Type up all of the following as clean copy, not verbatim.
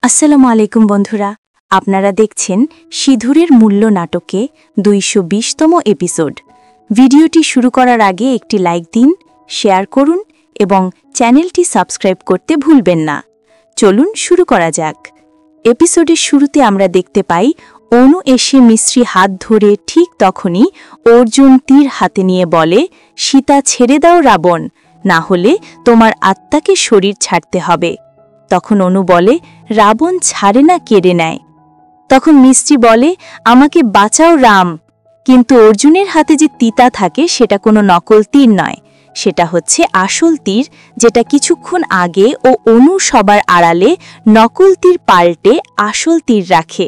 আসসালামু আলাইকুম বন্ধুরা, আপনারা দেখছেন সিঁদুরের মূল্য নাটকে ২২০তম এপিসোড। ভিডিওটি শুরু করার আগে একটি লাইক দিন, শেয়ার করুন এবং চ্যানেলটি সাবস্ক্রাইব করতে ভুলবেন না। চলুন শুরু করা যাক। এপিসোডের শুরুতে আমরা দেখতে পাই অনু এসে মিস্ত্রি হাত ধরে ঠিক তখনই অর্জুন তীর হাতে নিয়ে বলে, সীতা ছেড়ে দাও রাবণ, না হলে তোমার আত্মাকে শরীর ছাড়তে হবে। তখন অনু বলে, রাবণ ছাড়ে না, কেড়ে নেয়। তখন মিস্ত্রি বলে, আমাকে বাঁচাও রাম। কিন্তু অর্জুনের হাতে যে তিতা থাকে সেটা কোনো নকল তীর নয়, সেটা হচ্ছে আসল তীর, যেটা কিছুক্ষণ আগে ও অনু সবার আড়ালে নকল তীর পাল্টে আসল তীর রাখে।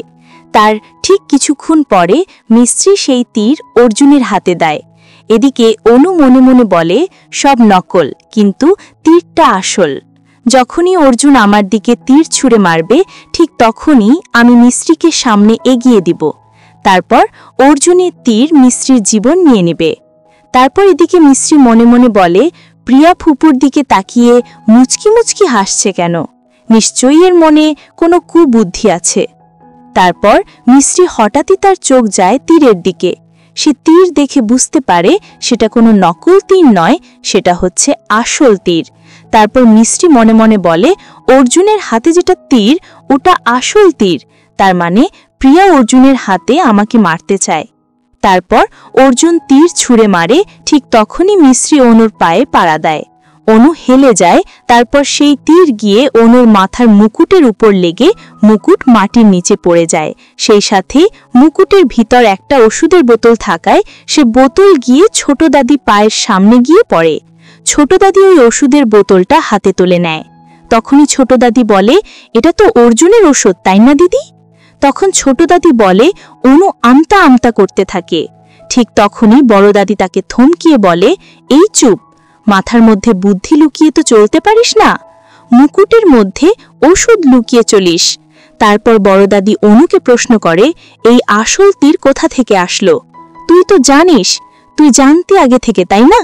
তার ঠিক কিছুক্ষণ পরে মিস্ত্রি সেই তীর অর্জুনের হাতে দেয়। এদিকে অনু মনে মনে বলে, সব নকল, কিন্তু তীরটা আসল। যখনই অর্জুন আমার দিকে তীর ছুঁড়ে মারবে ঠিক তখনই আমি মিস্ত্রিকে সামনে এগিয়ে দিব। তারপর অর্জুনের তীর মিস্ত্রির জীবন নিয়ে নেবে। তারপর এদিকে মিস্ত্রি মনে মনে বলে, প্রিয়া ফুপুর দিকে তাকিয়ে মুচকি মুচকি হাসছে কেন? নিশ্চয়ই এর মনে কোনো কুবুদ্ধি আছে। তারপর মিস্ত্রি হঠাৎই তার চোখ যায় তীরের দিকে। সে তীর দেখে বুঝতে পারে সেটা কোনো নকল তীর নয়, সেটা হচ্ছে আসল তীর। তারপর মিস্ত্রি মনে মনে বলে, অর্জুনের হাতে যেটা তীর ওটা আসল তীর, তার মানে প্রিয়া অর্জুনের হাতে আমাকে মারতে চায়। তারপর অর্জুন তীর ছুঁড়ে মারে, ঠিক তখনই মিস্ত্রি অনুর পায়ে পাড়া দেয়। অনু হেলে যায়। তারপর সেই তীর গিয়ে অনুর মাথার মুকুটের উপর লেগে মুকুট মাটির নিচে পড়ে যায়। সেই সাথে মুকুটের ভিতর একটা ওষুধের বোতল থাকায় সে বোতল গিয়ে ছোট দাদি পায়ের সামনে গিয়ে পড়ে। ছোট দাদি ওই ওষুধের বোতলটা হাতে তুলে নেয়। তখনই ছোট দাদি বলে, এটা তো অর্জুনের ওষুধ, তাই না দিদি? তখন ছোট দাদি বলে, অনু আমতা আমতা করতে থাকে। ঠিক তখনই বড় দাদি তাকে থমকিয়ে বলে, এই চুপ, মাথার মধ্যে বুদ্ধি লুকিয়ে তো চলতে পারিস না, মুকুটের মধ্যে ওষুধ লুকিয়ে চলিস। তারপর বড় দাদি অনুকে প্রশ্ন করে, এই আসল তীর কোথা থেকে আসলো? তুই তো জানিস, তুই জানতে আগে থেকে, তাই না?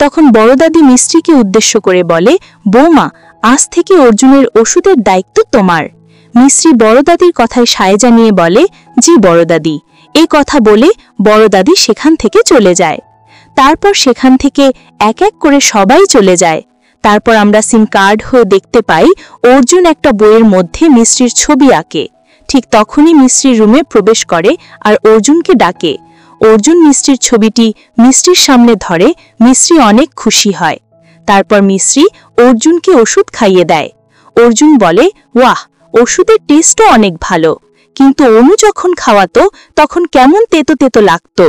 তখন বড় দাদি মিস্ত্রিকে উদ্দেশ্য করে বলে, বৌমা, আজ থেকে অর্জুনের ওষুধের দায়িত্ব তোমার। মিস্ত্রি বড় দাদির কথায় সায় জানিয়ে বলে, জি বড় দাদি। এই কথা বলে বড় দাদি সেখান থেকে চলে যায়। তারপর সেখান থেকে এক এক করে সবাই চলে যায়। তারপর আমরা সিন কার্ড হয়ে দেখতে পাই অর্জুন একটা বইয়ের মধ্যে মিস্ত্রির ছবি আঁকে। ঠিক তখনই মিস্ত্রির রুমে প্রবেশ করে আর অর্জুনকে ডাকে। অর্জুন মিস্ত্রির ছবিটি মিস্ত্রির সামনে ধরে। মিস্ত্রি অনেক খুশি হয়। তারপর মিস্ত্রি অর্জুনকে ওষুধ খাইয়ে দেয়। অর্জুন বলে, ওয়াহ, ওষুধের টেস্টও অনেক ভালো, কিন্তু অনু যখন খাওয়াতো তখন কেমন তেতো তেতো লাগতো।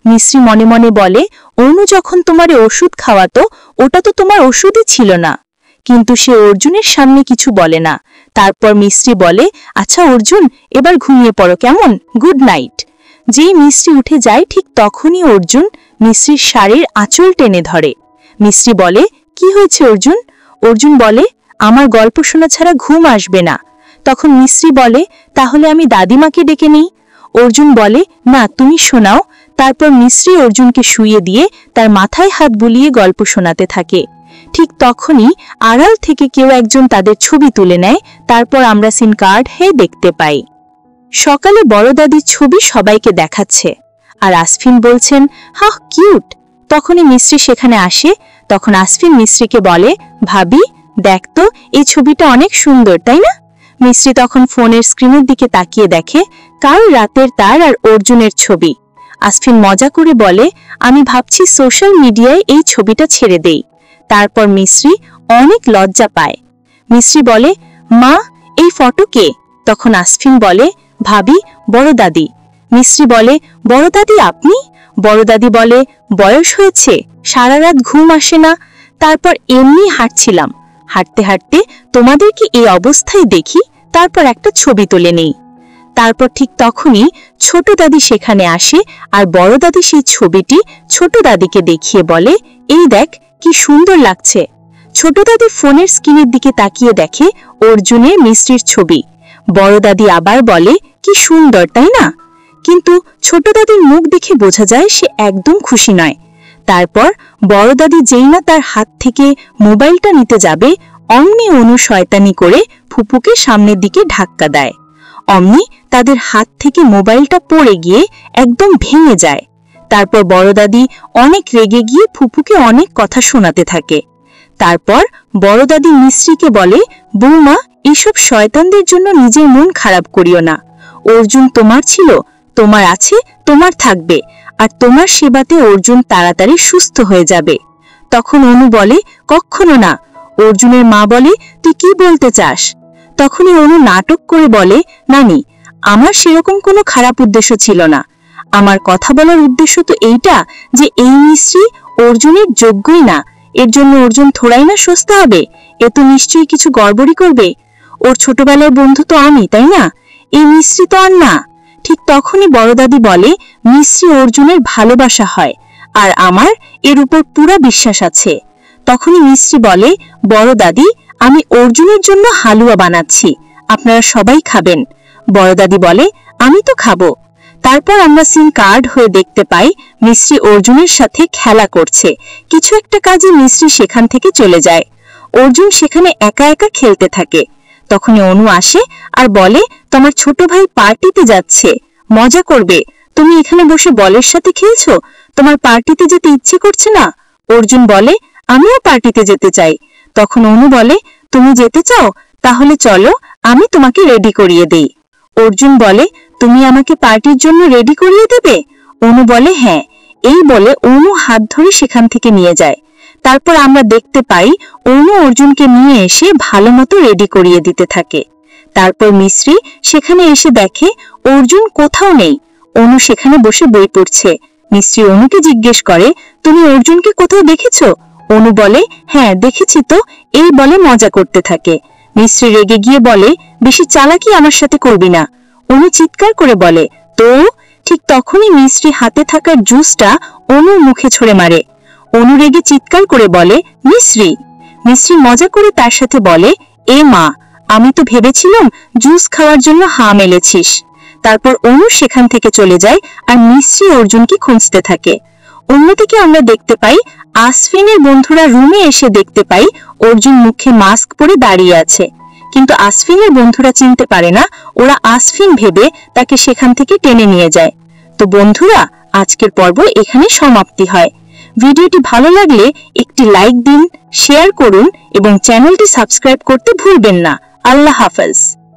মিস্ত্রি মনে মনে বলে, অনু যখন তোমারে ওষুধ খাওয়াতো ওটা তো তোমার ওষুধই ছিল না। কিন্তু সে অর্জুনের সামনে কিছু বলে না। তারপর মিস্ত্রি বলে, আচ্ছা অর্জুন, এবার ঘুমিয়ে পড়ো কেমন, গুড নাইট। যেই মিস্ত্রি উঠে যায় ঠিক তখনই অর্জুন মিস্ত্রির শাড়ির আঁচল টেনে ধরে। মিস্ত্রি বলে, কি হয়েছে অর্জুন? অর্জুন বলে, আমার গল্প শোনা ছাড়া ঘুম আসবে না। তখন মিস্ত্রি বলে, তাহলে আমি দাদিমাকে ডেকে নেই। অর্জুন বলে, না, তুমি শোনাও। তারপর মিস্ত্রি অর্জুনকে শুইয়ে দিয়ে তার মাথায় হাত বুলিয়ে গল্প শোনাতে থাকে। ঠিক তখনই আড়াল থেকে কেউ একজন তাদের ছবি তুলে নেয়। তারপর আমরা সিন কার্ড হয়ে দেখতে পাই সকালে বড় দাদির ছবি সবাইকে দেখাচ্ছে, আর আসফিন বলছেন, হাহ কিউট। তখনই মিস্ত্রি সেখানে আসে। তখন আসফিন মিস্ত্রিকে বলে, ভাবি দেখ তো, এই ছবিটা অনেক সুন্দর, তাই না? মিস্ত্রি তখন ফোনের স্ক্রিনের দিকে তাকিয়ে দেখে কাল রাতের তার আর অর্জুনের ছবি। আসফিন মজা করে বলে, আমি ভাবছি সোশ্যাল মিডিয়ায় এই ছবিটা ছেড়ে দেই। তারপর মিস্ত্রি অনেক লজ্জা পায়। মিস্ত্রি বলে, মা, এই ফটো কে? তখন আসফিন বলে, ভাবি, বড় দাদি। মিস্ত্রি বলে, বড় দাদি আপনি? বড় দাদি বলে, বয়স হয়েছে, সারা রাত ঘুম আসে না, তারপর এমনি হাঁটছিলাম, হাঁটতে হাঁটতে তোমাদেরকে এই অবস্থায় দেখি, তারপর একটা ছবি তুলে নেই। তারপর ঠিক তখনই ছোট দাদি সেখানে আসে আর বড় দাদি সেই ছবিটি ছোট দাদিকে দেখিয়ে বলে, এই দেখ কি সুন্দর লাগছে। ছোট দাদি ফোনের স্ক্রিনের দিকে তাকিয়ে দেখে অর্জুনের মিস্ত্রির ছবি। বড় দাদি আবার বলে, কি সুন্দর, তাই না? কিন্তু ছোট দাদির মুখ দেখে বোঝা যায় সে একদম খুশি নয়। তারপর বড় দাদি যেই না তার হাত থেকে মোবাইলটা নিতে যাবে অমনি অনু শয়তানি করে ফুপুকে সামনের দিকে ধাক্কা দেয়। অমনি তাদের হাত থেকে মোবাইলটা পড়ে গিয়ে একদম ভেঙে যায়। তারপর বড় দাদি অনেক রেগে গিয়ে ফুপুকে অনেক কথা শোনাতে থাকে। তারপর বড় দাদি মিশ্রিকে বলে, বৌমা, এইসব শয়তানদের জন্য নিজের মন খারাপ করিও না। অর্জুন তোমার ছিল, তোমার আছে, তোমার থাকবে, আর তোমার সেবাতে অর্জুন তাড়াতাড়ি সুস্থ হয়ে যাবে। তখন অনু বলে, কখনো না। অর্জুনের মা বলে, তুই কি বলতে চাস? তখনই অনু নাটক করে বলে, নানি, আমার সেরকম কোনো খারাপ উদ্দেশ্য ছিল না। আমার কথা বলার উদ্দেশ্য তো এইটা যে এই মিশ্রি অর্জুনের যোগ্যই না, এর জন্য অর্জুন থোড়াই না সুস্থ হবে। এ তো নিশ্চয়ই কিছু গড়বড়ি করবে। ওর ছোটবেলার বন্ধু তো আমি, তাই না? এই মিশ্রি তো আর না। ঠিক তখনই বড় দাদি বলে, মিশ্রি অর্জুনের ভালোবাসা হয়, আর আমার এর উপর পুরা বিশ্বাস আছে। তখনই মিশ্রি বলে, বড় দাদি, আমি অর্জুনের জন্য হালুয়া বানাচ্ছি, আপনারা সবাই খাবেন। বড় দাদি বলে, আমি তো খাবো। তারপর আমরা সিন কার্ড হয়ে দেখতে পাই মিশ্রি অর্জুনের সাথে খেলা করছে। কিছু একটা কাজে মিশ্রি সেখান থেকে চলে যায়। অর্জুন সেখানে একা একা খেলতে থাকে। তখনই অনু আসে আর বলে, তোমার ছোট ভাই পার্টিতে যাচ্ছে, মজা করবে, তুমি এখানে বসে বলের সাথে খেলছো, তোমার পার্টিতে যেতে ইচ্ছে করছে না? অর্জুন বলে, আমিও পার্টিতে যেতে চাই। তখন অনু বলে, তুমি যেতে চাও? তাহলে চলো, আমি তোমাকে রেডি করিয়ে দেই। অর্জুন বলে, তুমি আমাকে পার্টির জন্য রেডি করিয়ে দেবে? অনু বলে, হ্যাঁ। এই বলে অনু হাত ধরে সেখান থেকে নিয়ে যায়। তারপর আমরা দেখতে পাই অনু অর্জুনকে নিয়ে এসে ভালো মতো রেডি করিয়ে দিতে থাকে। তারপর মিশ্রি সেখানে এসে দেখে অর্জুন কোথাও নেই। অনু সেখানে বসে বই পড়ছে। মিশ্রি অনুকে জিজ্ঞেস করে, তুমি অর্জুনকে কোথাও দেখেছো? অনু বলে, হ্যাঁ দেখেছি তো। এই বলে মজা করতে থাকে। মিশ্রি রেগে গিয়ে বলে, বেশি চালাকি আমার সাথে করবি না। অনু চিৎকার করে বলে, তো? ঠিক তখনই মিশ্রি হাতে থাকা জুসটা অনুর মুখে ছুঁড়ে মারে। অনু রেগে চিৎকার করে বলে, মিশ্রি। মিশ্রি মজা করে তার সাথে বলে, এ মা, আমি তো ভেবেছিলাম জুস খাওয়ার জন্য হা মেলেছিস। তারপর অনু সেখান থেকে চলে যায় আর মিশ্রি অর্জুনকে খুঁজতে থাকে। অন্যদিকে আমরা দেখতে পাই আসফিনের বন্ধুরা রুমে এসে দেখতে পাই অর্জুন মুখে মাস্ক পরে দাঁড়িয়ে আছে। কিন্তু আসফিনের বন্ধুরা চিনতে পারে না ওরা আসফিন ভেবে তাকে সেখান থেকে টেনে নিয়ে যায়। তো বন্ধুরা, আজকের পর্ব এখানে সমাপ্তি হয়। ভিডিওটি ভালো লাগলে একটি লাইক দিন, শেয়ার করুন এবং চ্যানেলটি সাবস্ক্রাইব করতে ভুলবেন না। আল্লাহ হাফেজ।